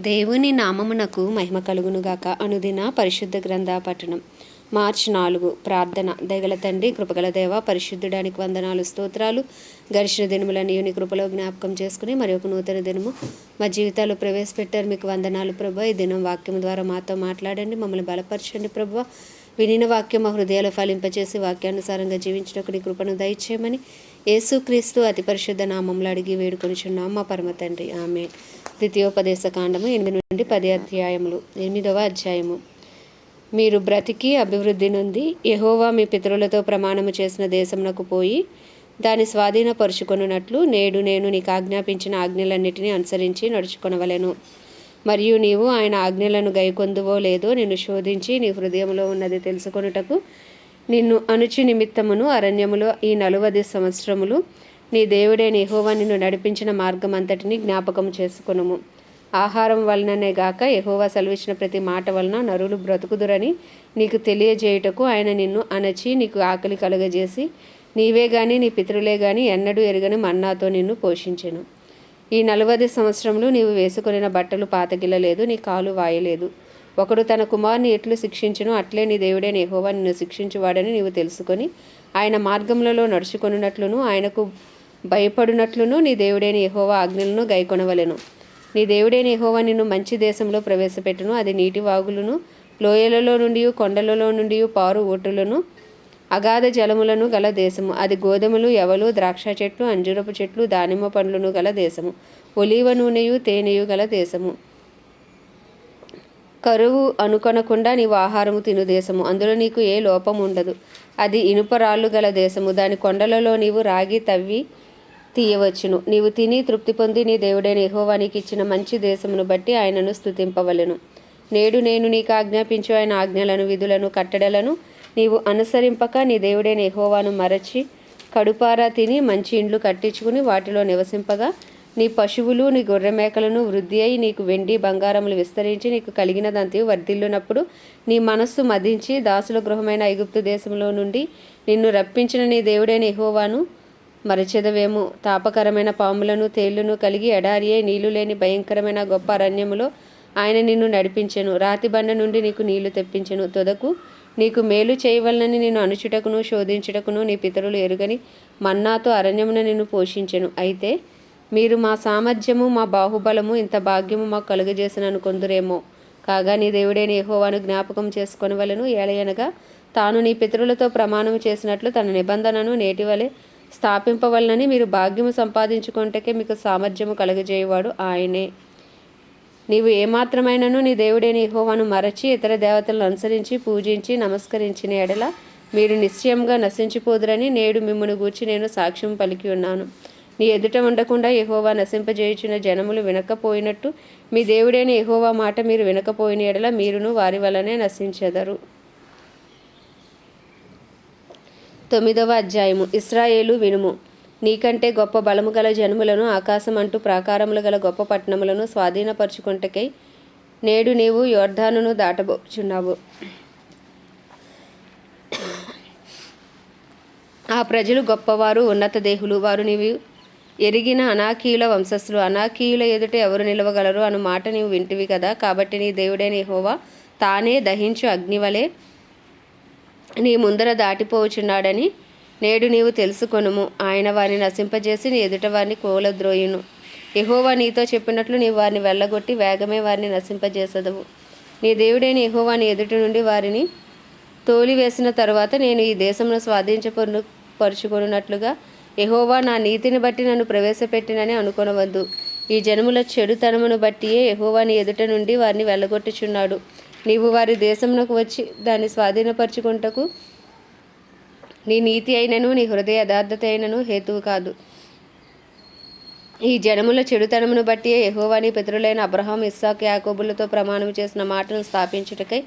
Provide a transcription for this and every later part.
దేవుని నామమునకు మహిమ కలుగునుగాక. అనుదిన పరిశుద్ధ గ్రంథ పఠనం. మార్చి 4. ప్రార్థన. దయగల తండ్రి, కృపగల దేవ, పరిశుద్ధుడానికి వందనాలు, స్తోత్రాలు. గడిచిన దినములన్నీ నీ కృపలో జ్ఞాపకం చేసుకుని మరి ఒక నూతన దినము మా జీవితాల్లో ప్రవేశపెట్టారు. మీకు వందనాలు ప్రభా. ఈ దినం వాక్యం ద్వారా మాతో మాట్లాడండి, మమ్మల్ని బలపరచండి ప్రభా. వినిన వాక్యం మా హృదయాలు ఫలింపచేసి వాక్యానుసారంగా జీవించడానికి నీ కృపను దయచేయమని యేసుక్రీస్తు అతి పరిశుద్ధ నామంలో అడిగి వేడుకొనిచున్నాం మా పరమ తండ్రి. ఆమె. ద్వితీయోపదేశ కాండము 8 నుండి 10 అధ్యాయములు. 8వ అధ్యాయము. మీరు బ్రతికి అభివృద్ధి నొంది యెహోవా మీ పితరులతో ప్రమాణము చేసిన దేశమునకు పోయి దాని స్వాధీనపరుచుకొనున్నట్లు నేడు నేను నీకు ఆజ్ఞాపించిన ఆజ్ఞలన్నిటినీ అనుసరించి నడుచుకొనవలెను. మరియు నీవు ఆయన ఆజ్ఞలను గైకొందువో లేదో నిన్ను శోధించి నీ హృదయంలో ఉన్నది తెలుసుకొనుటకు నిన్ను అనుచు నిమిత్తమును అరణ్యములో ఈ 40 సంవత్సరములు నీ దేవుడైన యెహోవా నిన్ను నడిపించిన మార్గం అంతటిని జ్ఞాపకం చేసుకొనుము. ఆహారం వలననే గాక యెహోవా సెలవిచ్చిన ప్రతి మాట వలన నరులు బ్రతుకుదురని నీకు తెలియజేయుటకు ఆయన నిన్ను అణచి నీకు ఆకలి కలుగజేసి నీవే గాని నీ పితరులే గాని ఎన్నడూ ఎరుగని మన్నాతో నిన్ను పోషించెను. ఈ 40 సంవత్సరములు నీవు వేసుకొనిన బట్టలు పాతగిల్లలేదు, నీ కాలు వాయలేదు. ఒకడు తన కుమారుని ఎట్లు శిక్షించును అట్లే నీ దేవుడైన యెహోవా నిన్ను శిక్షించువాడని నీవు తెలుసుకొని ఆయన మార్గములలో నడుచుకొనున్నట్లును ఆయనకు భయపడునట్లును నీ దేవుడైన యెహోవా ఆజ్ఞలను గైకొనవలెను. నీ దేవుడైన యెహోవా నిన్ను మంచి దేశంలో ప్రవేశపెట్టును. అది నీటి వాగులను, లోయలలో నుండి, కొండలలో నుండి పారు ఊటులను, అగాధ జలములను గల దేశము. అది గోధుమలు, యవలు, ద్రాక్ష చెట్లు, అంజూరపు చెట్లు, దానిమ్మ పండ్లను గల దేశము. ఒలీవ నూనెయు తేనెయు గల దేశము. కరువు అనుకొనకుండా నీవు ఆహారము తిను దేశము. అందులో నీకు ఏ లోపం ఉండదు. అది ఇనుపరాళ్ళు గల దేశము. దాని కొండలలో నీవు రాగి తవ్వి తీయవచ్చును. నీవు తిని తృప్తి పొంది నీ దేవుడైన యెహోవా నీకు ఇచ్చిన మంచి దేశమును బట్టి ఆయనను స్తుతింపవలెను. నేడు నేను నీకు ఆజ్ఞాపించు ఆయన ఆజ్ఞలను, విధులను, కట్టడలను నీవు అనుసరింపక నీ దేవుడైన యెహోవాను మరచి కడుపారా తిని మంచి ఇండ్లు కట్టించుకుని వాటిలో నివసింపగా నీ పశువులు నీ గొర్రె మేకలను వృద్ధి అయి నీకు వెండి బంగారములు విస్తరించి నీకు కలిగినదంతయు వర్ధిల్లునప్పుడు నీ మనస్సు మదించి దాసుల గృహమైన ఐగుప్తు దేశంలో నుండి నిన్ను రప్పించిన నీ దేవుడైన యెహోవాను మరచెదవేమో. తాపకరమైన పాములను తేళ్లను కలిగి ఎడారియే నీళ్లు లేని భయంకరమైన గొప్ప అరణ్యములో ఆయన నిన్ను నడిపించెను. రాతి బండ నుండి నీకు నీళ్లు తెప్పించెను. తుదకు నీకు మేలు చేయవలనని నిన్ను అనుచుటకును శోధించుటకును నీ పితరులు ఎరుగని మన్నాతో అరణ్యమున నిన్ను పోషించెను. అయితే మీరు మా సామర్థ్యము మా బాహుబలము ఇంత భాగ్యము మాకు కలుగజేసిన కొందరేమో. కాగా నీ దేవుడైన యెహోవాను జ్ఞాపకం చేసుకొనవలెను. ఏలయనగా తాను నీ పితరులతో ప్రమాణము చేసినట్లు తన నిబంధనను నేటి వలె స్థాపింపవలనని మీరు భాగ్యము సంపాదించుకొనుటకే మీకు సామర్థ్యము కలుగజేయవాడు ఆయనే. నీవు ఏమాత్రమైనను నీ దేవుడైన యెహోవాను మరచి ఇతర దేవతలను అనుసరించి పూజించి నమస్కరించిన ఎడల మీరు నిశ్చయంగా నశించిపోదురని నేడు మిమ్మును గూర్చి నేను సాక్ష్యం పలికి ఉన్నాను. నీ ఎదుట ఉండకుండా యెహోవా నశింపజేయుచున్న జనములు వినకపోయినట్టు మీ దేవుడైన యెహోవా మాట మీరు వినకపోయిన ఎడల మీరును వారి వలనే నశించెదరు. 9వ అధ్యాయము. ఇశ్రాయేలు వినుము. నీకంటే గొప్ప బలము గల జనములను ఆకాశం అంటూ ప్రాకారములు గల గొప్ప పట్టణములను స్వాధీనపరచుకొనుటకై నేడు నీవు యొర్దానును దాటబోచున్నావు. ఆ ప్రజలు గొప్పవారు, ఉన్నత దేహులు. వారు నీవు ఎరిగిన అనాకీయుల వంశస్థులు. అనాకీయుల ఎదుట ఎవరు నిలవగలరు అను మాట నీవు వింటివి కదా. కాబట్టి నీ దేవుడైన యెహోవా తానే దహించు అగ్నివలే నీ ముందర దాటిపోచున్నాడని నేడు నీవు తెలుసుకొనుము. ఆయన వారిని నశింపజేసి నీ ఎదుట వారిని కూలద్రోయును. యెహోవా నీతో చెప్పినట్లు నీవు వారిని వెళ్ళగొట్టి వేగమే వారిని నశింపజేసదవు. నీ దేవుడైన యెహోవా నీ ఎదుటి నుండి వారిని తోలివేసిన తరువాత నేను ఈ దేశమును స్వాధీనపరుచుకొనున్నట్లుగా యెహోవా నా నీతిని బట్టి నన్ను ప్రవేశపెట్టినని అనుకొనవద్దు. ఈ జనముల చెడుతనమును బట్టియే యెహోవా నీ ఎదుట నుండి వారిని వెళ్ళగొట్టుచున్నాడు. నీవు వారి దేశమునకు వచ్చి దాన్ని స్వాధీనపరచుకొనుటకు నీ నీతి అయినను నీ హృదయ యథార్థత అయినను హేతువు కాదు. ఈ జనముల చెడుతనమును బట్టియే యెహోవా నీ పితరులైన అబ్రహాము, ఇస్సాకు, యాకోబులతో ప్రమాణము చేసిన మాటను స్థాపించుటకై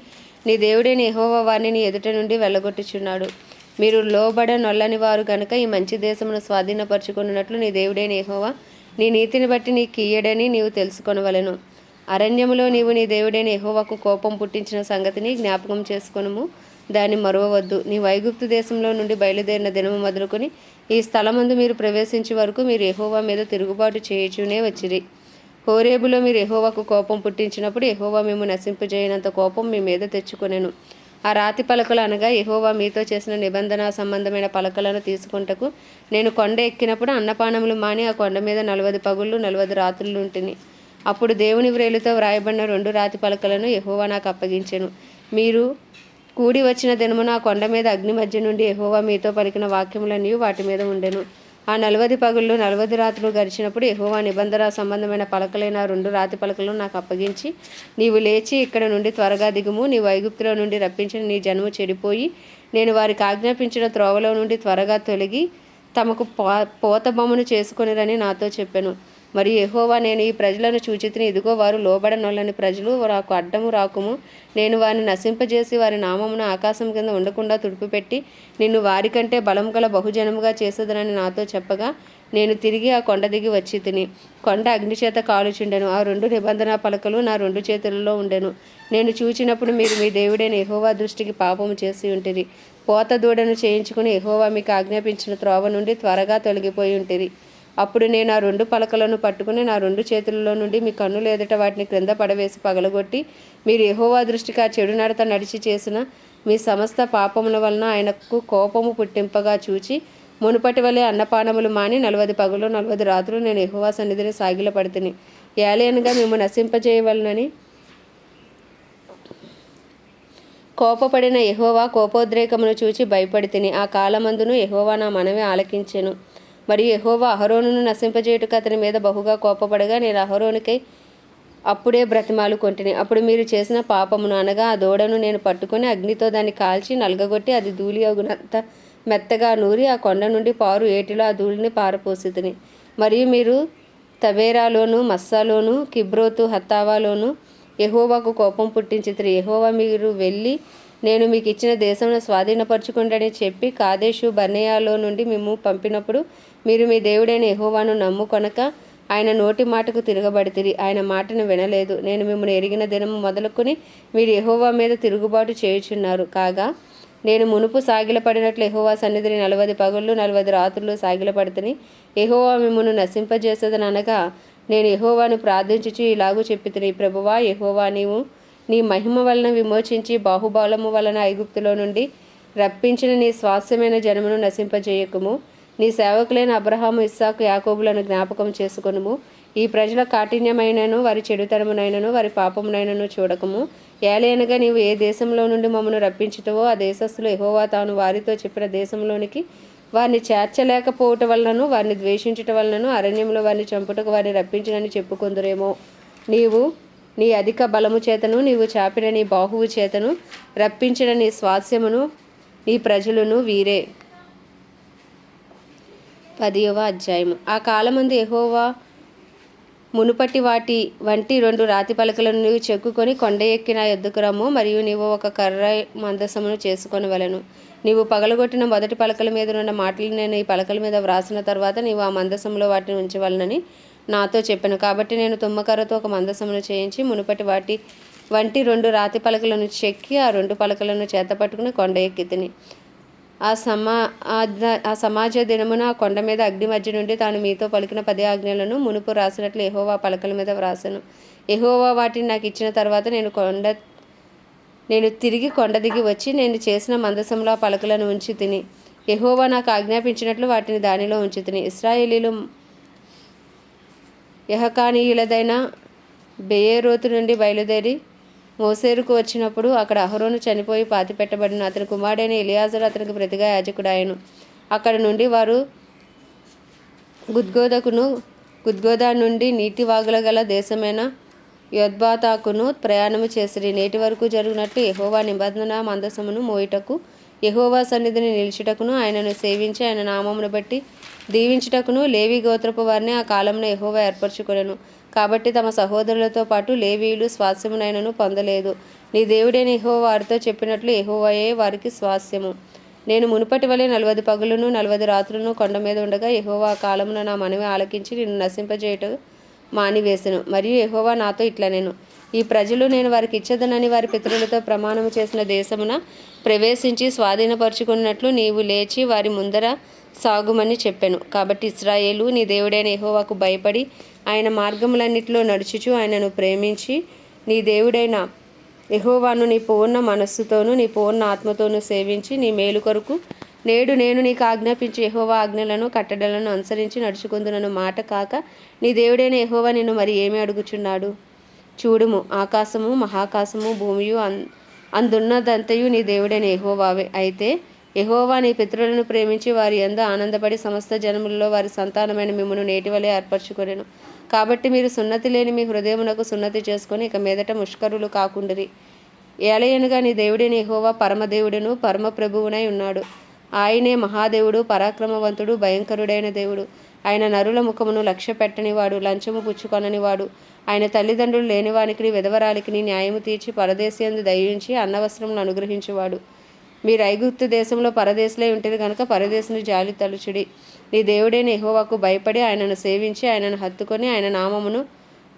నీ దేవుడైన యెహోవా వారిని నీ ఎదుట నుండి వెళ్ళగొట్టుచున్నాడు. మీరు లోబడనొల్లని వారు గనుక ఈ మంచి దేశమును స్వాధీనపరచుకున్నట్లు నీ దేవుడైన యెహోవా నీ నీతిని బట్టి నీకు ఇయ్యడని నీవు తెలుసుకొనవలెను. అరణ్యములో నీవు నీ దేవుడైన యెహోవాకు కోపం పుట్టించిన సంగతిని జ్ఞాపకం చేసుకొనుము. దాన్ని మరువవద్దు. నీ ఐగుప్తు దేశంలో నుండి బయలుదేరిన దినము మొదలుకొని ఈ స్థలమందు మీరు ప్రవేశించే వరకు మీరు యెహోవా మీద తిరుగుబాటు చేయుచూనే వచ్చిరి. హోరేబులో మీరు యెహోవాకు కోపం పుట్టించినప్పుడు యెహోవా మేము నశింపజేయనంత కోపం మీ మీద తెచ్చుకొనెను. ఆ రాతి పలకలు అనగా యెహోవా మీతో చేసిన నిబంధన సంబంధమైన పలకలను తీసుకొనుటకు నేను కొండ ఎక్కినప్పుడు అన్నపానములు మాని ఆ కొండ మీద 40 పగుళ్ళు 40 రాత్రులు ఉంటిని. అప్పుడు దేవుని వ్రేలుతో వ్రాయబడిన 2 రాతి పలకలను యెహోవా నాకు అప్పగించెను. మీరు కూడి వచ్చిన దినమున ఆ కొండ మీద అగ్ని మధ్య నుండి యెహోవా మీతో పలికిన వాక్యములన్నీ వాటి మీద ఉండెను. ఆ 40 పగుళ్ళు 40 రాత్రులు గడిచినప్పుడు యెహోవా నిబంధన సంబంధమైన పలకలైన 2 రాతి పలకలను నాకు అప్పగించి, నీవు లేచి ఇక్కడ నుండి త్వరగా దిగుము. నీవు ఐగుప్తులో నుండి రప్పించిన నీ జనము చెడిపోయి నేను వారికి ఆజ్ఞాపించిన త్రోవలో నుండి త్వరగా తొలగి తమకు పోత బొమ్మను చేసుకొనిరని నాతో చెప్పెను. మరియు యెహోవా, నేను ఈ ప్రజలను చూచితిని, ఇదిగో వారు లోబడనొల్లని ప్రజలు, నాకు అడ్డము రాకుము. నేను వారిని నశింపజేసి వారి నామమును ఆకాశం కింద ఉండకుండా తుడిపిపెట్టి నిన్ను వారికంటే బలం గల బహుజనముగా చేసేదనని నాతో చెప్పగా నేను తిరిగి ఆ కొండ దిగి వచ్చి తిని కొండ అగ్నిచేత కాలుచుండెను. ఆ 2 నిబంధన పలకలు నా 2 చేతులలో ఉండెను. నేను చూచినప్పుడు మీరు మీ దేవుడైన యెహోవా దృష్టికి పాపము చేసి ఉంటిరి. పోత దూడను చేయించుకుని యెహోవా మీకు ఆజ్ఞాపించిన త్రోవ నుండి త్వరగా తొలగిపోయి ఉంటిరి. అప్పుడు నేను ఆ 2 పలకలను పట్టుకుని నా 2 చేతులలో నుండి మీ కన్నుల ఎదుట వాటిని క్రింద పడవేసి పగలగొట్టి, మీరు యెహోవా దృష్టికి ఆ చెడు నడత నడిచి చేసిన మీ సమస్త పాపముల వలన ఆయనకు కోపము పుట్టింపగా చూచి మునుపటి వలె అన్నపానములు మాని 40 పగలు 40 రాత్రులు నేను యెహోవా సన్నిధిని సాగిలపడితిని. ఏలయనగా మేము నశింపజేయవలనని కోపపడిన యెహోవా కోపోద్రేకమును చూచి భయపడితిని. ఆ కాలమందును యెహోవా నా మనవి ఆలకించెను. మరియు యెహోవా అహరోనును నశింపజేయుటకు అతని మీద బహుగా కోపపడగా నేను అహరోనుకై అప్పుడే బ్రతిమాలు కొంటిని. అప్పుడు మీరు చేసిన పాపమును అనగా ఆ దూడను నేను పట్టుకొని అగ్నితో దాన్ని కాల్చి నలగగొట్టి అది ధూళి అగునంత మెత్తగా నూరి ఆ కొండ నుండి పారు ఏటిలో ఆ ధూళిని పారపోసితిని. మరియు మీరు తబేరాలోను మస్సాలోను కిబ్రోతు హత్తావాలోను యెహోవాకు కోపం పుట్టించితిరి. యెహోవా, మీరు వెళ్ళి నేను మీకు ఇచ్చిన దేశమును స్వాధీనపరచుకుంటని చెప్పి కాదేషు బర్నేయాలో నుండి మేము పంపినప్పుడు మీరు మీ దేవుడైన యెహోవాను నమ్ముకొనక ఆయన నోటి మాటకు తిరగబడితిరి. ఆయన మాటను వినలేదు. నేను మిమ్మల్ని ఎరిగిన దినము మొదలుకొని మీరు యెహోవా మీద తిరుగుబాటు చేయుచున్నారు. కాగా నేను మునుపు సాగిలపడినట్లు యెహోవా సన్నిధిని 40 పగళ్ళు 40 రాత్రులు సాగిలపడితిని. యెహోవా మిమ్మును నశింపజేసేదనగా నేను యెహోవాను ప్రార్థించుచు ఇలాగూ చెప్పితిని, ప్రభువా యెహోవా, నీవు నీ మహిమ వలన విమోచించి బాహుబలము వలన ఐగుప్తులో నుండి రప్పించిన నీ స్వాస్థ్యమైన జనమును నశింపజేయకుము. నీ సేవకులైన అబ్రహాము ఇస్సాకు యాకోబులను జ్ఞాపకం చేసుకొనుము. ఈ ప్రజల కాఠిన్యమైనను వారి చెడుతనమునైనను వారి పాపమునైనను చూడకము. ఏలయనగా నీవు ఏ దేశంలో నుండి మమ్మను రప్పించుటవో ఆ దేశస్థులు యెహోవా తాను వారితో చెప్పిన దేశంలోనికి వారిని చేర్చలేకపోవటం వలనను వారిని ద్వేషించుట వలనను అరణ్యంలో వారిని చంపుటకు వారిని రప్పించినని చెప్పుకొందురేమో. నీవు నీ అధిక బలము చేతను నీవు చాపిన నీ బాహువు చేతను రప్పించిన నీ స్వాస్యమును నీ ప్రజలను వీరే. 10వ అధ్యాయము. ఆ కాలమందు యెహోవా మునుపటి వాటి వంటి 2 రాతి పలకలను నీవు చెక్కుకొని కొండ ఎక్కి నా యొద్దకు రమ్ము. మరియు నీవు ఒక కర్ర మందసమును చేసుకొనవలెను. నీవు పగలగొట్టిన మొదటి పలకల మీద ఉన్న మాటలు నేను ఈ పలకల మీద వ్రాసిన తర్వాత నీవు ఆ మందసంలో వాటిని ఉంచవలనని నాతో చెప్పాను. కాబట్టి నేను తుమ్మకర్రతో ఒక మందసమును చేయించి మునుపటి వాటి వంటి 2 రాతి పలకలను చెక్కి ఆ 2 పలకలను చేతపట్టుకుని కొండ ఎక్కితిని. ఆ సమాజ దినమున ఆ కొండ మీద అగ్ని మధ్య నుండి తాను మీతో పలికిన 10 ఆజ్ఞలను మునుపు రాసినట్లు యెహోవా పలకల మీద వ్రాసెను. యెహోవా వాటిని నాకు ఇచ్చిన తర్వాత నేను తిరిగి కొండ దిగి వచ్చి నేను చేసిన మందసంలో ఆ పలకలను ఉంచి తిని యెహోవా నాకు ఆజ్ఞాపించినట్లు వాటిని దానిలో ఉంచి తిని. ఇశ్రాయేలీలు యహకానీయులదైన బెయేరోతు నుండి బయలుదేరి మోసేరుకు వచ్చినప్పుడు అక్కడ అహరోను చనిపోయి పాతిపెట్టబడిన. అతని కుమారుడైన ఎలియాజరు అతనికి ప్రతిగా యాజకుడాయెను. అక్కడ నుండి వారు గుద్గోదా నుండి నీటివాగుల గల దేశమైన యొత్బాతాకును ప్రయాణము చేసిరి. నేటి వరకు జరుగునట్లు యెహోవా నిబంధన మందసమును మోయుటకు యెహోవా సన్నిధిని నిలుచుటకును ఆయనను సేవించి ఆయన నామమును బట్టి దీవించుటకును లేవి గోత్రపు వారిని ఆ కాలమున యెహోవా ఏర్పరచుకొనెను. కాబట్టి తమ సహోదరులతో పాటు లేవీయులు స్వాస్యమునైనను పొందలేదు. నీ దేవుడైన యెహోవా వారితో చెప్పినట్లు యెహోవాయే వారికి స్వాస్యము. నేను మునుపటి వలె 40 పగలును 40 రాత్రులను కొండ మీద ఉండగా యెహోవా ఆ కాలమున నా మనవి ఆలకించి నిన్ను నశింపజేయుట మానివేసెను. మరియు యెహోవా నాతో ఇట్లనెను, ఈ ప్రజలు నేను వారికి ఇచ్చేదనని వారి పితరులతో ప్రమాణము చేసిన దేశమున ప్రవేశించి స్వాధీనపరచుకున్నట్లు నీవు లేచి వారి ముందర సాగుమని చెప్పెను. కాబట్టి ఇశ్రాయేలు నీ దేవుడైన యెహోవాకు భయపడి ఆయన మార్గములన్నిటిలో నడుచుచు ఆయనను ప్రేమించి నీ దేవుడైన యెహోవాను నీ పూర్ణ మనస్సుతోనూ నీ పూర్ణ ఆత్మతోనూ సేవించి నీ మేలు కొరకు నేడు నేను నీకు ఆజ్ఞాపించి యెహోవా ఆజ్ఞలను కట్టడలను అనుసరించి నడుచుకుందునను మాట కాక నీ దేవుడైన యెహోవా నిన్ను మరి ఏమి అడుగుచున్నాడు? చూడుము, ఆకాశము మహాకాశము భూమియు అందున్నదంతయు నీ దేవుడైన యెహోవావే. అయితే యెహోవా నీ పితరులను ప్రేమించి వారి యందు ఆనందపడి సమస్త జనములలో వారి సంతానమైన మిమ్మును నేటివలే ఏర్పరచుకొనెను. కాబట్టి మీరు సున్నతి లేని మీ హృదయమునకు సున్నతి చేసుకొని ఇక మీదట ముష్కరులు కాకుండిరి. ఏలయనగా నీ దేవుడైన యెహోవా పరమదేవుడును పరమ ప్రభువునై ఉన్నాడు. ఆయనే మహాదేవుడు, పరాక్రమవంతుడు, భయంకరుడైన దేవుడు. ఆయన నరుల ముఖమును లక్ష్య పెట్టనివాడు, లంచము పుచ్చుకొననివాడు. ఆయన తల్లిదండ్రులు లేనివానికి విధవరాలికి న్యాయము తీర్చి పరదేశియందు దయించి అన్నవస్త్రములు అనుగ్రహించువాడు. మీరు ఐగుప్తు దేశంలో పరదేశులై ఉంటేది కనుక పరదేశుని జాలి తలుచుడి. నీ దేవుడైన యెహోవాకు భయపడి ఆయనను సేవించి ఆయనను హత్తుకొని ఆయన నామమును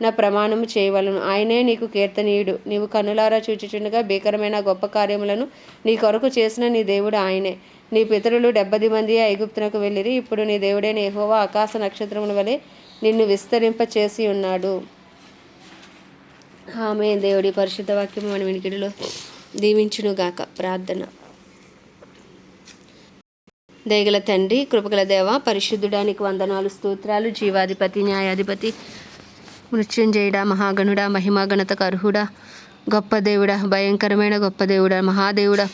నా ప్రమాణము చేయవలను. ఆయనే నీకు కీర్తనీయుడు. నీవు కన్నులారా చూచుచుండగా భీకరమైన గొప్ప కార్యములను నీ కొరకు చేసిన నీ దేవుడు ఆయనే. నీ పితరులు 70 మంది ఐగుప్తునకు వెళ్ళిరి. ఇప్పుడు నీ దేవుడైన యెహోవా ఆకాశ నక్షత్రముల వలె నిన్ను విస్తరింప చేసి ఉన్నాడు. ఆమేన్. దేవుడి పరిశుద్ధ వాక్యము మన వినికిడిలో దీవించునుగాక. ప్రార్థన. దయగల తండ్రి, కృపగల దేవ, పరిశుద్ధుడానికి వందనాలు, స్తోత్రాలు. జీవాధిపతి, న్యాయాధిపతి, మృత్యుంజయుడా, మహాగణుడా, మహిమా ఘనతకు అర్హుడా, గొప్ప దేవుడా, భయంకరమైన గొప్ప దేవుడా, మహాదేవుడా,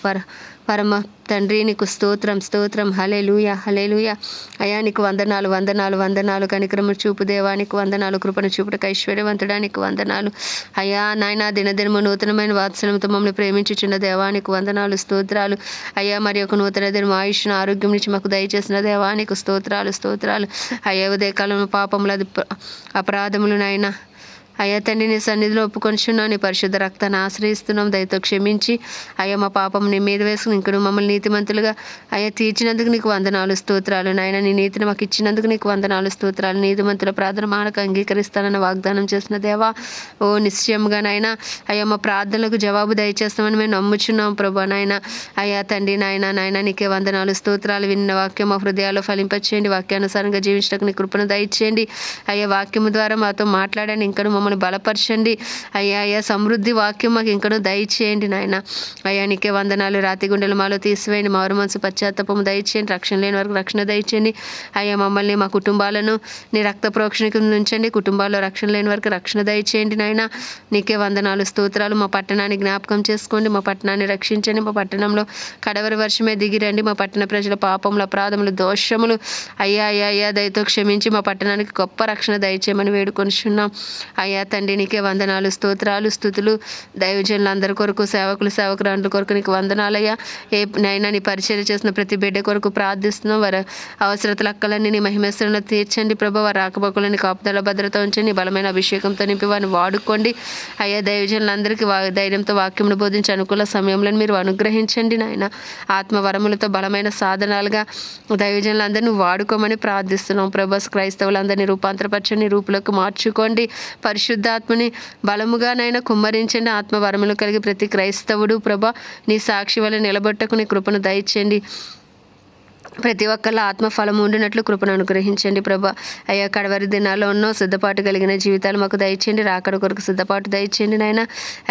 పరమ తండ్రి, నీకు స్తోత్రం స్తోత్రం. హల్లెలూయా హల్లెలూయా. అయ్యా నీకు వందనాలు వందనాలు వందనాలు. కనికరము చూపు దేవానికి వందనాలు. కృపను చూపుటకు ఐశ్వర్యవంతుడానికి వందనాలు. అయ్యా నాయన, దినదినము నూతనమైన వాత్సల్యంతో మమ్మల్ని ప్రేమించుచున్న దేవానికి వందనాలు, స్తోత్రాలు. అయ్యా మరి ఒక నూతన దినము ఆయుష్ను ఆరోగ్యం నుంచి మాకు దయచేసిన దేవానికి స్తోత్రాలు స్తోత్రాలు. అయ్యా ఉదయకాలంలో పాపములు అపరాధములు నాయన అయ్యా తండ్రి నీ సన్నిధిలో ఒప్పుకొనిచున్నాం. నీ పరిశుద్ధ రక్తాన్ని ఆశ్రయిస్తున్నాం. దయతో క్షమించి అయ్యా మా పాపం నీ మీద వేసుకుని ఇంకను మమ్మల్ని నీతిమంతులుగా అయ్యా తీర్చినందుకు నీకు వందనాలు, స్తోత్రాలు. నాయన నీ నీతిని మాకు ఇచ్చినందుకు నీకు వందనాలు, స్తోత్రాలు. నీతిమంతుల ప్రార్థన మానకు అంగీకరిస్తానని వాగ్దానం చేసిన దేవా, ఓ నిశ్చయంగా నాయన అయ్యా మా ప్రార్థనలకు జవాబు దయచేస్తామని మేము నమ్ముచున్నాం ప్రభా. నాయన అయ్యా తండ్రి నాయన నీకే వందనాలు, స్తోత్రాలు. విన్న వాక్యం మా హృదయాల్లో ఫలింపచేయండి. వాక్యానుసారంగా జీవించడానికి నీ కృపను దయచేయండి. అయ్యా వాక్యము ద్వారా మాతో మాట్లాడండి. ఇంకను మమ్మల్ని బలపరచండి. అయ్యా సమృద్ధి వాక్యం మాకు ఇంకనూ దయచేయండి నాయన. అయ్యా నీకే వందనాలు. రాతి గుండెలు మాలో తీసివేయండి. మారు మనసు పశ్చాత్తాపము దయచేయండి. రక్షణ లేని వరకు రక్షణ దయచేయండి. అయ్యా మమ్మల్ని మా కుటుంబాలను నీ రక్త ప్రోక్షణ కింద ఉంచండి. కుటుంబాల్లో రక్షణ లేని వరకు రక్షణ దయచేయండి నాయన. నీకే వందనాలు, స్తోత్రాలు. మా పట్టణాన్ని జ్ఞాపకం చేసుకోండి. మా పట్టణాన్ని రక్షించండి. మా పట్టణంలో కడవరి వర్షమే దిగిరండి. మా పట్టణ ప్రజల పాపములు, అపరాధములు, దోషములు అయ్యా దయతో క్షమించి మా పట్టణానికి గొప్ప రక్షణ దయచేయమని వేడుకొనిచున్నాం. అయ్యా తండ్రి నీకే వందనాలు, స్తోత్రాలు, స్తుతులు. దైవజనులందరి కొరకు, సేవకురాండ్ల కొరకు నీకు వందనాలయ్యా. నైనా నీ పరిచయం చేసిన ప్రతి బిడ్డ కొరకు ప్రార్థిస్తున్నాం. వారి అవసరతలు అక్కలన్నీ నీ మహిమేశ్వరంలో తీర్చండి ప్రభు. వారి రాకపోకలని కాపుదల భద్రత ఉంచండి. బలమైన అభిషేకంతో నింపి వారిని వాడుకోండి. అయ్యా దైవజనులందరికీ ధైర్యంతో వాక్యమును బోధించి అనుకూల సమయంలో మీరు అనుగ్రహించండి నాయన. ఆత్మవరములతో బలమైన సాధనాలుగా దైవజనులందరినీ వాడుకోమని ప్రార్థిస్తున్నాం ప్రభు. క్రైస్తవులందరినీ రూపాంతరపరచండి, రూపులకు మార్చుకోండి. పరిశుద్ధాత్మని బలముగానైనా కుమ్మరించండి. ఆత్మవరములు కలిగి ప్రతి క్రైస్తవుడు ప్రభా నీ సాక్షి వల్ల నిలబెట్టకు నీ కృపను దయచేయండి. ప్రతి ఒక్కళ్ళ ఆత్మఫలం ఉండినట్లు కృపను అనుగ్రహించండి ప్రభా. అయ్యా కడవరి దినాల్లో ఉన్నో సిద్ధపాటు కలిగిన జీవితాలు మాకు దయచేయండి. రాకడ కొరకు సిద్ధపాటు దయచేయండి నాయన.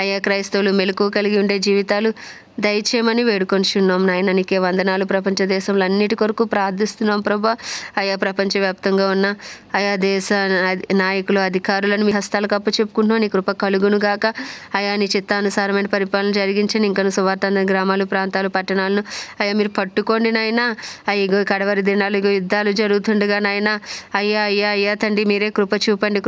అయ్యా క్రైస్తవులు మెలకువ కలిగి ఉండే జీవితాలు దయచేయమని వేడుకొనిచున్నాం నాయన. నీకే వందనాలు. ప్రపంచ దేశంలో అన్నిటి కొరకు ప్రార్థిస్తున్నాం ప్రభా. అయా ప్రపంచవ్యాప్తంగా ఉన్న ఆయా దేశ నాయకులు, అధికారులను మీ హస్తాలకు అప్పచెప్పుకుంటున్నాం. నీ కృప కలుగునుగాక. అయా నీ చిత్తానుసారమైన పరిపాలన జరిగించండి. ఇంకను సువార్త గ్రామాలు, ప్రాంతాలు, పట్టణాలను అయ్యా మీరు పట్టుకోండి నాయన. అయ్యో కడవరి దినాలు యుద్ధాలు జరుగుతుండగా నాయన అయ్యా తండ్రి మీరే కృప చూపండి.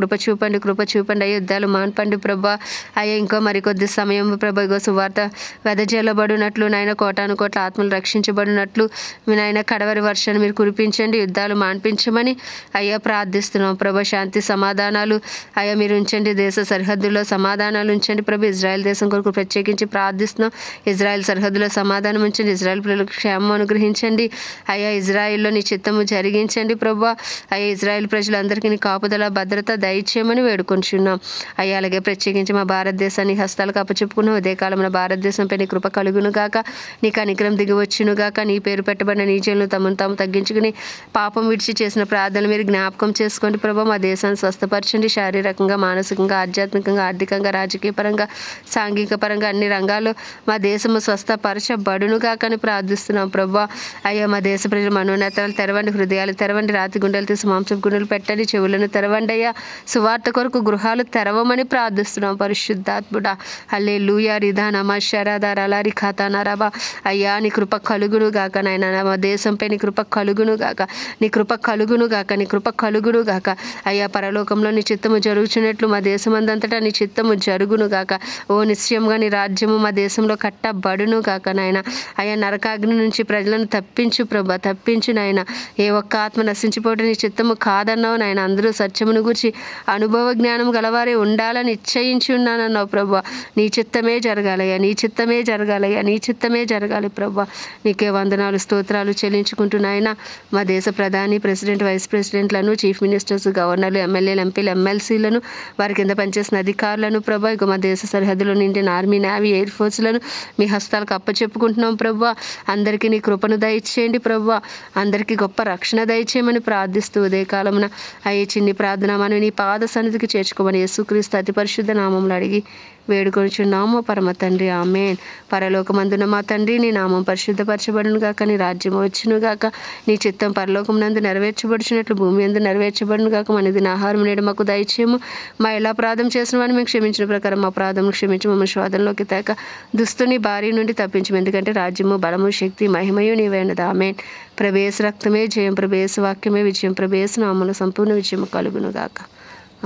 అయ్యా యుద్ధాలు మాన్పండి ప్రభా. అయ్యా ఇంకో మరికొద్ది సమయం ప్రభా ఇగో సువార్త వెదజల్లబడినట్లు నాయన, కోటాను కోట్ల ఆత్మలు రక్షించబడినట్లు మీ నాయన కడవరి వర్షాన్ని మీరు కురిపించండి. యుద్ధాలు మాన్పించమని అయ్యా ప్రార్థిస్తున్నాం ప్రభా. శాంతి సమాధానాలు అయ్యా మీరు ఉంచండి. దేశ సరిహద్దుల్లో సమాధానాలు ఉంచండి ప్రభు. ఇజ్రాయెల్ దేశం కొరకు ప్రత్యేకించి ప్రార్థిస్తున్నాం. ఇజ్రాయెల్ సరిహద్దులో సమాధానం ఉంచండి. ఇజ్రాయెల్ ప్రజలకు క్షేమం అనుగ్రహించండి. అయ్యా ఇజ్రాయిల్లో నీ చిత్తము జరిగించండి ప్రభా. అయ్యా ఇజ్రాయెల్ ప్రజలందరికీ నీ కాపుదల భద్రత దయచేయమని వేడుకొంచున్నాం. అయ్యా అలాగే ప్రత్యేకించి మా భారతదేశాన్ని హస్తాలకు అప్పచెప్పుకున్నాం. ఉదయకాలంలో భారతదేశంపై నీ కృప కలుగును గాక. నీ కనికరం దిగివచ్చును గాక. నీ పేరు పెట్టబడిన నీ జనులు తమను తాము తగ్గించుకుని పాపం విడిచి చేసిన ప్రార్థనలు మీరు జ్ఞాపకం చేసుకోండి ప్రభా. మా దేశాన్ని స్వస్థపరచండి. శారీరకంగా, మానసికంగా, ఆధ్యాత్మికంగా, ఆర్థికంగా, రాజకీయ పరంగా, సాంఘిక పరంగా అన్ని రంగాల్లో మా దేశము స్వస్థపరచబడును గాకని ప్రార్థిస్తున్నాం ప్రభా. అయ్యా మా దేశ ప్రజల మనోనేతలు తెరవండి, హృదయాలు తెరవండి, రాతి గుండెలు తీసి మాంసపు గుండెలు పెట్టండి, చెవులను తెరవండి అయ్యా. సువార్త కొరకు గృహాలు తెరవమని ప్రార్థిస్తున్నాం పరిశుద్ధాత్ముడా. హల్లెలూయా. రిధానమ శరదారలారి ఖాతానారాబా. అయ్యా నీ కృప కలుగును గాక నాయన. మా దేశంపై నీ కృప కలుగును గాక. నీ కృప కలుగును గాక. నీ కృప కలుగును గాక. అయ్యా పరలోకంలో నీ చిత్తము జరుగుచున్నట్లు మా దేశమందంతటా నీ చిత్తము జరుగును గాక. ఓ నిశ్చయంగా నీ రాజ్యము మా దేశంలో కట్టబడును గాక నాయన. అయ్యా నరకాగ్ని నుంచి ప్రజలను తప్పించు ప్రభా, తప్పించు నాయన. ఏ ఒక్క ఆత్మ నశించిపోవడం నీ చిత్తము కాదన్నావు నాయన. అందరూ సత్యమును గురించి అనుభవ జ్ఞానం గలవారే ఉండాలని నిశ్చయించి ఉన్నానన్నావు ప్రభా. నీ చిత్తమే జరగాలయ్యా, నీ చిత్తమే జరగాలయ్యా, నీ చిత్తమే జరగాలి ప్రభా. నీకే వందనాలు స్తోత్రాలు చెల్లించుకుంటున్నాయన. మా దేశ ప్రధాని, ప్రెసిడెంట్, వైస్ ప్రెసిడెంట్లను, చీఫ్ మినిస్టర్స్, గవర్నర్లు, ఎమ్మెల్యేలు, ఎంపీలు, ఎమ్మెల్సీలను, వారి కింద పనిచేసిన అధికారులను ప్రభా, ఇక మా దేశ సరిహద్దులో ఇండియన్ ఆర్మీ, నేవీ, ఎయిర్ ఫోర్స్లను మీ హస్తాలకు అప్పచెప్పుకుంటున్నాం ప్రభా. అందరికీ నీ కృపను దయచేయండి ప్రభా. అందరికీ గొప్ప రక్షణ దయచేయమని ప్రార్థిస్తూ ఉదయ కాలమున అయ్యే చిన్ని ప్రార్థన మనం నీ పాద సన్నిధికి చేర్చుకోమని యేసుక్రీస్తు అతి పరిశుద్ధ నామంలో అడిగి వేడుకొనుచున్నాము పరమ తండ్రి, ఆమేన్. పరలోకమందున మా తండ్రి, నీ నామం పరిశుద్ధపరచబడును గాక. నీ రాజ్యం వచ్చును గాక. నీ చిత్తం పరలోకమునందు నెరవేర్చబడుచున్నట్లు భూమి యందు నెరవేర్చబడును గాక. మన దిన ఆహారం నేడు మాకు దయచేయము. మా ఎలా అపరాధం చేసిన వారిని మేము క్షమించిన ప్రకారం మా అపరాధం క్షమించి మమ్మల్ని శోధనలోకి తేక దుస్తుని భారీ నుండి తప్పించము. ఎందుకంటే రాజ్యము, బలము, శక్తి, మహిమయు నీవైనది. ఆమేన్. ప్రభేసు రక్తమే జయం, ప్రభేసు వాక్యమే విజయం, ప్రభేసు నామములో సంపూర్ణ విజయం కలుగును గాక.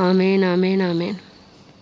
ఆమేన్, ఆమేన్, ఆమేన్.